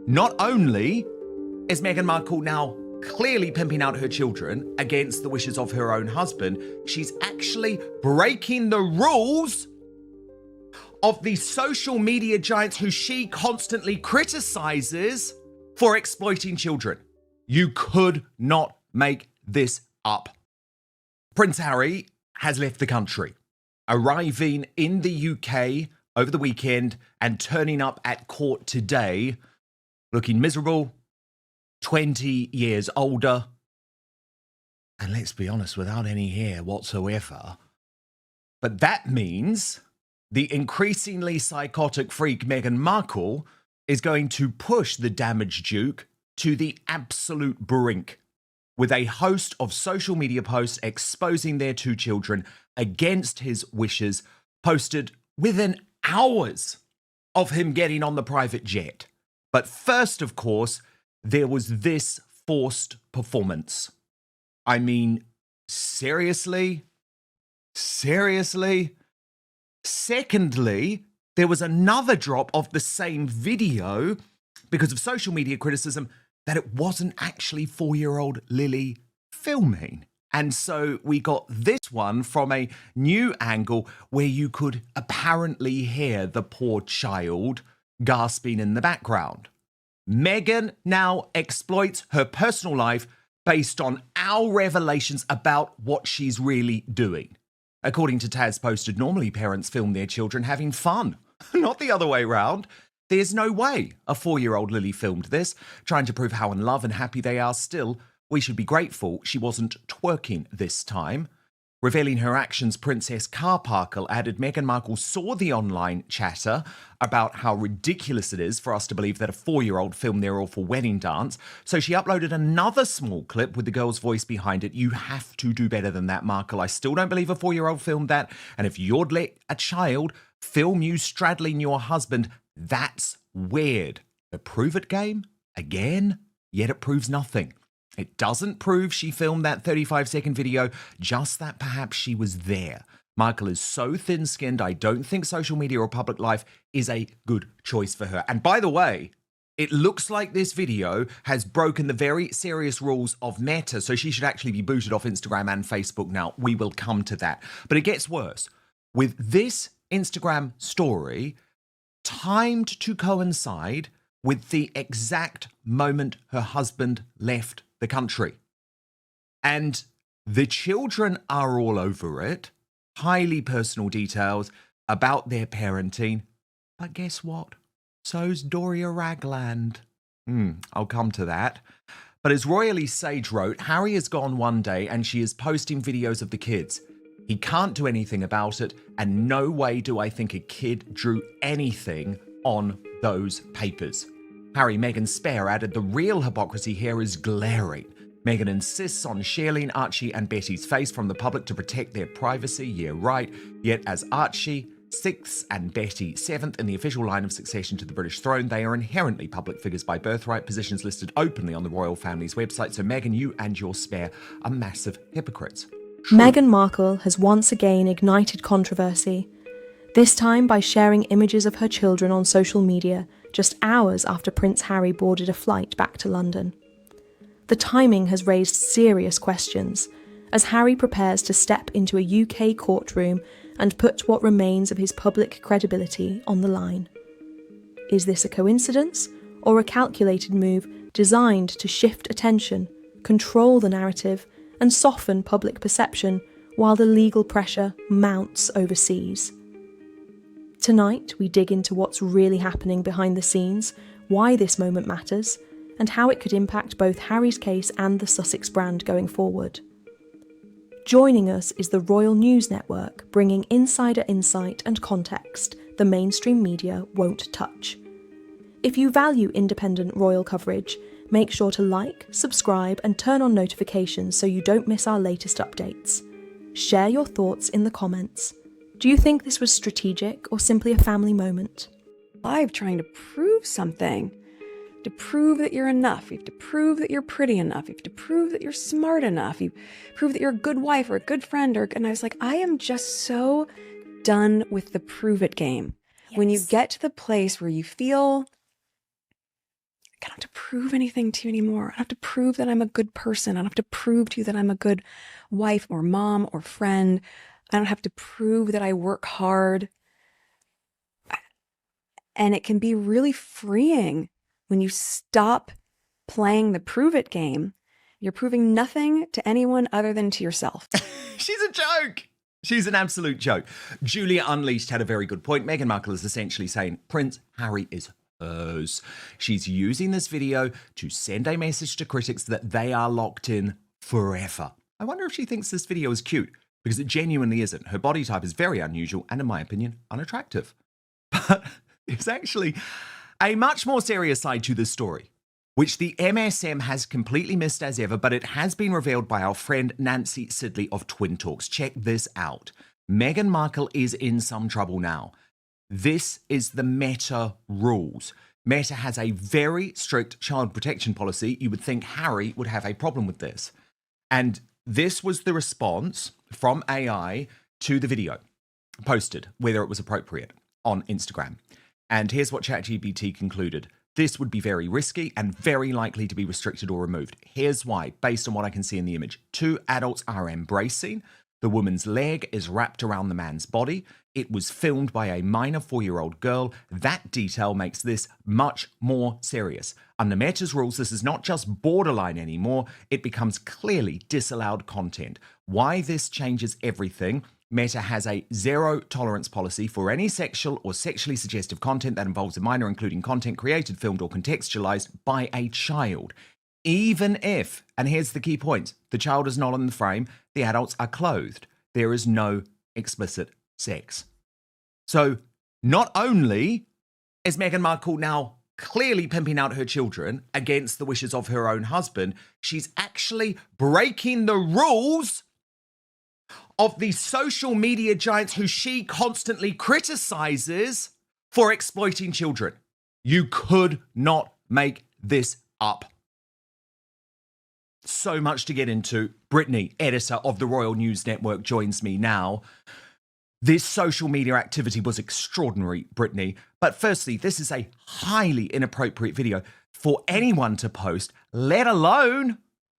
Not only is Meghan Markle now clearly pimping out her children against the wishes of her own husband, she's actually breaking the rules of the social media giants who she constantly criticizes for exploiting children. You could not make this up. Prince Harry has left the country, arriving in the UK over the weekend and turning up at court today, looking miserable, 20 years older, and let's be honest, without any hair whatsoever. But that means the increasingly psychotic freak Meghan Markle is going to push the damaged Duke to the absolute brink with a host of social media posts exposing their two children against his wishes, posted within hours of him getting on the private jet. But first, of course, there was this forced performance. I mean, seriously? Seriously? Secondly, there was another drop of the same video because of social media criticism that it wasn't actually 4-year-old Lily filming. And so we got this one from a new angle where you could apparently hear the poor child gasping in the background. Meghan now exploits her personal life based on our revelations about what she's really doing. According to Taz posted, normally parents film their children having fun, not the other way around. There's no way a 4-year-old Lily filmed this, trying to prove how in love and happy they are still. We should be grateful she wasn't twerking this time. Revealing her actions, Princess Markle added Meghan Markle saw the online chatter about how ridiculous it is for us to believe that a 4-year-old filmed their awful wedding dance. So she uploaded another small clip with the girl's voice behind it. You have to do better than that, Markle. I still don't believe a 4-year-old filmed that. And if you'd let a child film you straddling your husband, that's weird. The prove it game? Again? Yet it proves nothing. It doesn't prove she filmed that 35-second video, just that perhaps she was there. Markle is so thin-skinned, I don't think social media or public life is a good choice for her. And by the way, it looks like this video has broken the very serious rules of Meta, so she should actually be booted off Instagram and Facebook now. We will come to that. But it gets worse. With this Instagram story timed to coincide with the exact moment her husband left the country. And the children are all over it. Highly personal details about their parenting. But guess what? So's Doria Ragland. I'll come to that. But as Royally Sage wrote, Harry is gone one day and she is posting videos of the kids. He can't do anything about it, and no way do I think a kid drew anything on those papers. Harry, Meghan's spare, added the real hypocrisy here is glaring. Meghan insists on shielding Archie and Betty's face from the public to protect their privacy, yeah right, yet as Archie 6th and Betty 7th in the official line of succession to the British throne, they are inherently public figures by birthright, positions listed openly on the royal family's website, so Meghan, you and your spare are massive hypocrites. Meghan Markle has once again ignited controversy, this time by sharing images of her children on social media just hours after Prince Harry boarded a flight back to London. The timing has raised serious questions as Harry prepares to step into a UK courtroom and put what remains of his public credibility on the line. Is this a coincidence or a calculated move designed to shift attention, control the narrative, and soften public perception while the legal pressure mounts overseas? Tonight, we dig into what's really happening behind the scenes, why this moment matters, and how it could impact both Harry's case and the Sussex brand going forward. Joining us is the Royal News Network, bringing insider insight and context the mainstream media won't touch. If you value independent royal coverage, make sure to like, subscribe, and turn on notifications so you don't miss our latest updates. Share your thoughts in the comments. Do you think this was strategic or simply a family moment? Live trying to prove something. To prove that you're enough. You have to prove that you're pretty enough. You have to prove that you're smart enough. You prove that you're a good wife or a good friend. And I was like, I am just so done with the prove it game. Yes. When you get to the place where you feel prove anything to you anymore. I don't have to prove that I'm a good person. I don't have to prove to you that I'm a good wife or mom or friend. I don't have to prove that I work hard. And it can be really freeing when you stop playing the prove it game. You're proving nothing to anyone other than to yourself. She's a joke. She's an absolute joke. Julia Unleashed had a very good point. Meghan Markle is essentially saying Prince Harry is hers. She's using this video to send a message to critics that they are locked in forever. I wonder if she thinks this video is cute, because it genuinely isn't. Her body type is very unusual and, in my opinion, unattractive. But there's actually a much more serious side to this story, which the MSM has completely missed as ever, but it has been revealed by our friend Nancy Sidley of Twin Talks. Check this out. Meghan Markle is in some trouble now. This is the Meta rules. Meta has a very strict child protection policy. You would think Harry would have a problem with this. And this was the response from AI to the video posted, whether it was appropriate, on Instagram. And here's what ChatGPT concluded. This would be very risky and very likely to be restricted or removed. Here's why, based on what I can see in the image. 2 adults are embracing. The woman's leg is wrapped around the man's body. It was filmed by a minor 4-year-old girl. That detail makes this much more serious. Under Meta's rules, this is not just borderline anymore. It becomes clearly disallowed content. Why this changes everything? Meta has a zero tolerance policy for any sexual or sexually suggestive content that involves a minor, including content created, filmed, or contextualized by a child. Even if, and here's the key point, the child is not in the frame, the adults are clothed. There is no explicit sex. So not only is Meghan Markle now clearly pimping out her children against the wishes of her own husband, she's actually breaking the rules of the social media giants who she constantly criticizes for exploiting children. You could not make this up. So much to get into. Brittany, editor of the Royal News Network, joins me now. This social media activity was extraordinary, Brittany. But firstly, this is a highly inappropriate video for anyone to post, let alone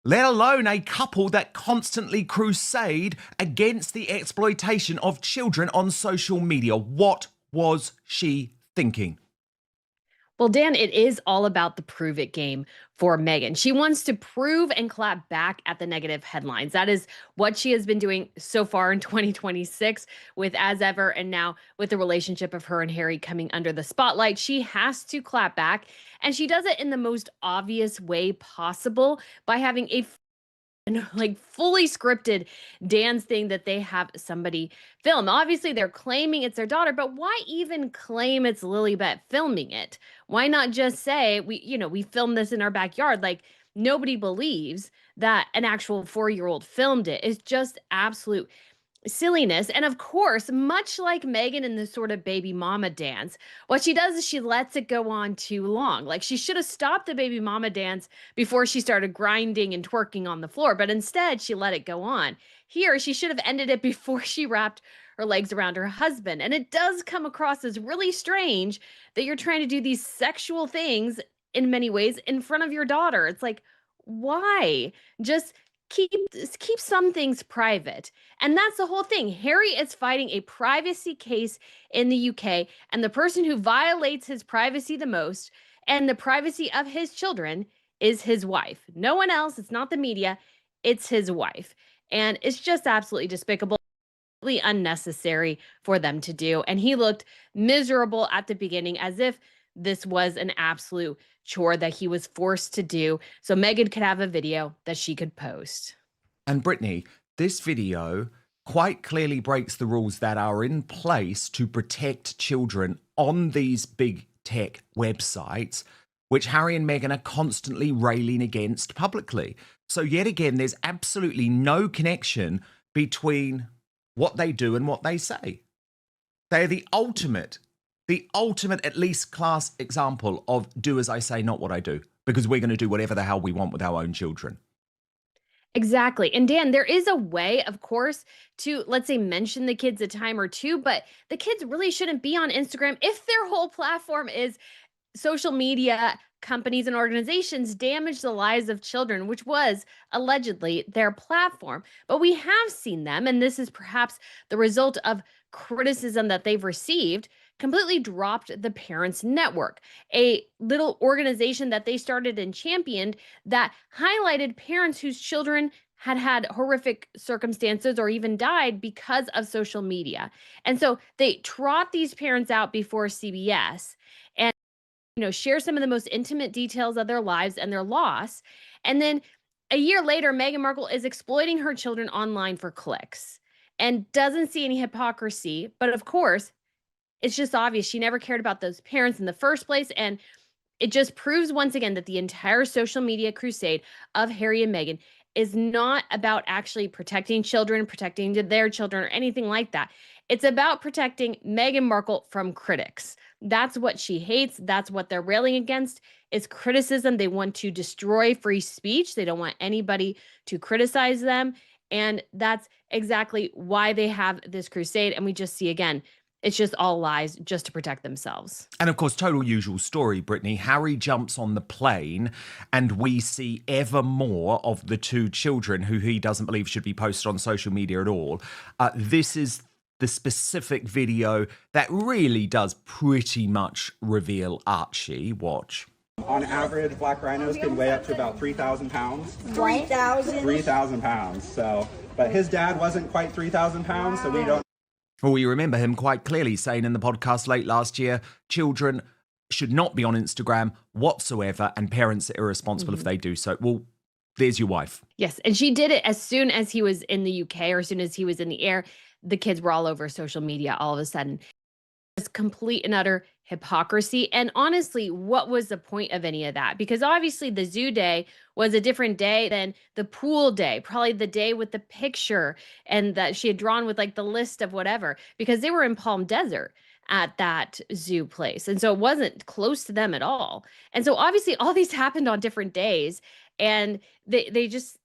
a couple that constantly crusade against the exploitation of children on social media. What was she thinking? Well, Dan, it is all about the prove it game for Meghan. She wants to prove and clap back at the negative headlines. That is what she has been doing so far in 2026 with As Ever, and now with the relationship of her and Harry coming under the spotlight. She has to clap back, and she does it in the most obvious way possible by having a fully scripted dance thing that they have somebody film. Obviously, they're claiming it's their daughter, but why even claim it's Lilibet filming it? Why not just say we filmed this in our backyard? Like, nobody believes that an actual 4-year-old filmed it. It's just absolute silliness. And of course, much like Meghan in the sort of baby mama dance, what she does is she lets it go on too long. Like, she should have stopped the baby mama dance before she started grinding and twerking on the floor, but instead she let it go on. Here, she should have ended it before she wrapped her legs around her husband. And it does come across as really strange that you're trying to do these sexual things in many ways in front of your daughter. It's like, why? Just keep some things private. And that's the whole thing. Harry is fighting a privacy case in the UK, and the person who violates his privacy the most and the privacy of his children is his wife. No one else. It's not the media. It's his wife. And it's just absolutely despicable, unnecessary for them to do. And he looked miserable at the beginning, as if this was an absolute chore that he was forced to do so Meghan could have a video that she could post. And Brittany, this video quite clearly breaks the rules that are in place to protect children on these big tech websites, which Harry and Meghan are constantly railing against publicly. So yet again, there's absolutely no connection between what they do and what they say. They're the ultimate, at least class example of do as I say, not what I do, because we're going to do whatever the hell we want with our own children. Exactly. And Dan, there is a way, of course, to, let's say, mention the kids a time or two, but the kids really shouldn't be on Instagram if their whole platform is social media companies and organizations damage the lives of children, which was allegedly their platform. But we have seen them, and this is perhaps the result of criticism that they've received, completely dropped the Parents Network, a little organization that they started and championed that highlighted parents whose children had horrific circumstances or even died because of social media. And so they trot these parents out before CBS and share some of the most intimate details of their lives and their loss. And then a year later, Meghan Markle is exploiting her children online for clicks and doesn't see any hypocrisy. But of course, it's just obvious she never cared about those parents in the first place. And it just proves once again that the entire social media crusade of Harry and Meghan is not about actually protecting children, protecting their children, or anything like that. It's about protecting Meghan Markle from critics. That's what she hates. That's what they're railing against is criticism. They want to destroy free speech. They don't want anybody to criticize them. And that's exactly why they have this crusade. And we just see again, it's just all lies just to protect themselves. And of course, total usual story, Brittany. Harry jumps on the plane and we see ever more of the two children who he doesn't believe should be posted on social media at all. This is the specific video that really does pretty much reveal Archie. Watch. On average, black rhinos can weigh up to about 3,000 pounds. 3,000? 3,000 pounds. So, but his dad wasn't quite 3,000 pounds, so we don't. Well, we remember him quite clearly saying in the podcast late last year, children should not be on Instagram whatsoever, and parents are irresponsible if they do so. Well, there's your wife. Yes, and she did it as soon as he was in the UK or as soon as he was in the air. The kids were all over social media all of a sudden. It's complete and utter hypocrisy. And honestly, what was the point of any of that? Because obviously the zoo day was a different day than the pool day, probably the day with the picture and that she had drawn with like the list of whatever, because they were in Palm Desert at that zoo place. And so it wasn't close to them at all. And so obviously all these happened on different days. And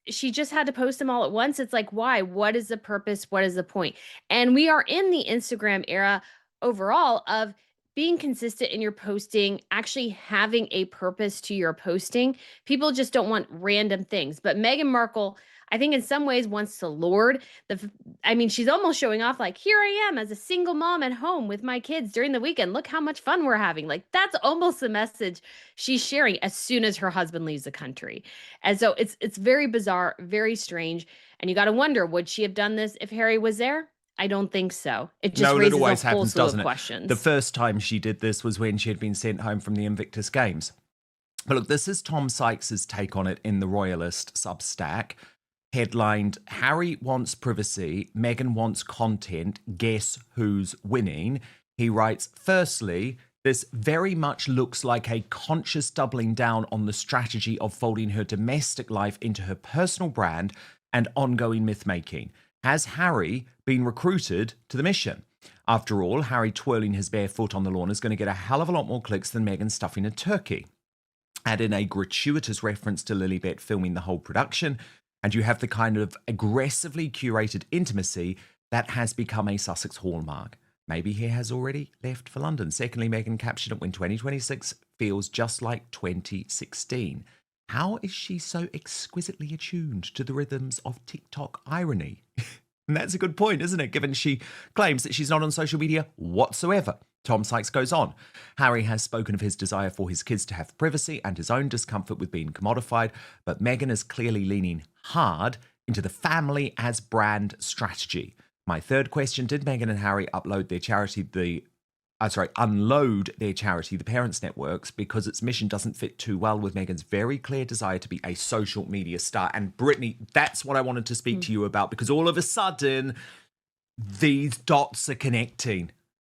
she just had to post them all at once. It's like, why? What is the purpose? What is the point? And we are in the Instagram era overall of being consistent in your posting, actually having a purpose to your posting. People just don't want random things. But Meghan Markle, I think in some ways wants to lord she's almost showing off like, here I am as a single mom at home with my kids during the weekend. Look how much fun we're having. Like that's almost the message she's sharing as soon as her husband leaves the country. And so it's very bizarre, very strange. And you got to wonder, would she have done this if Harry was there? I don't think so. It just raises a whole slew of questions. The first time she did this was when she had been sent home from the Invictus Games. But look, this is Tom Sykes' take on it in the Royalist Substack. Headlined, Harry wants privacy, Meghan wants content, guess who's winning? He writes, firstly, this very much looks like a conscious doubling down on the strategy of folding her domestic life into her personal brand and ongoing myth-making. Has Harry been recruited to the mission? After all, Harry twirling his bare foot on the lawn is going to get a hell of a lot more clicks than Meghan stuffing a turkey. Add in a gratuitous reference to Lilibet filming the whole production, and you have the kind of aggressively curated intimacy that has become a Sussex hallmark. Maybe he has already left for London. Secondly, Meghan captured it when 2026 feels just like 2016. How is she so exquisitely attuned to the rhythms of TikTok irony? And that's a good point, isn't it? Given she claims that she's not on social media whatsoever. Tom Sykes goes on. Harry has spoken of his desire for his kids to have privacy and his own discomfort with being commodified, but Meghan is clearly leaning hard into the family as brand strategy. My third question, did Meghan and Harry unload their charity, the Parents Networks, because its mission doesn't fit too well with Meghan's very clear desire to be a social media star? And Brittany, that's what I wanted to speak to you about, because all of a sudden, these dots are connecting.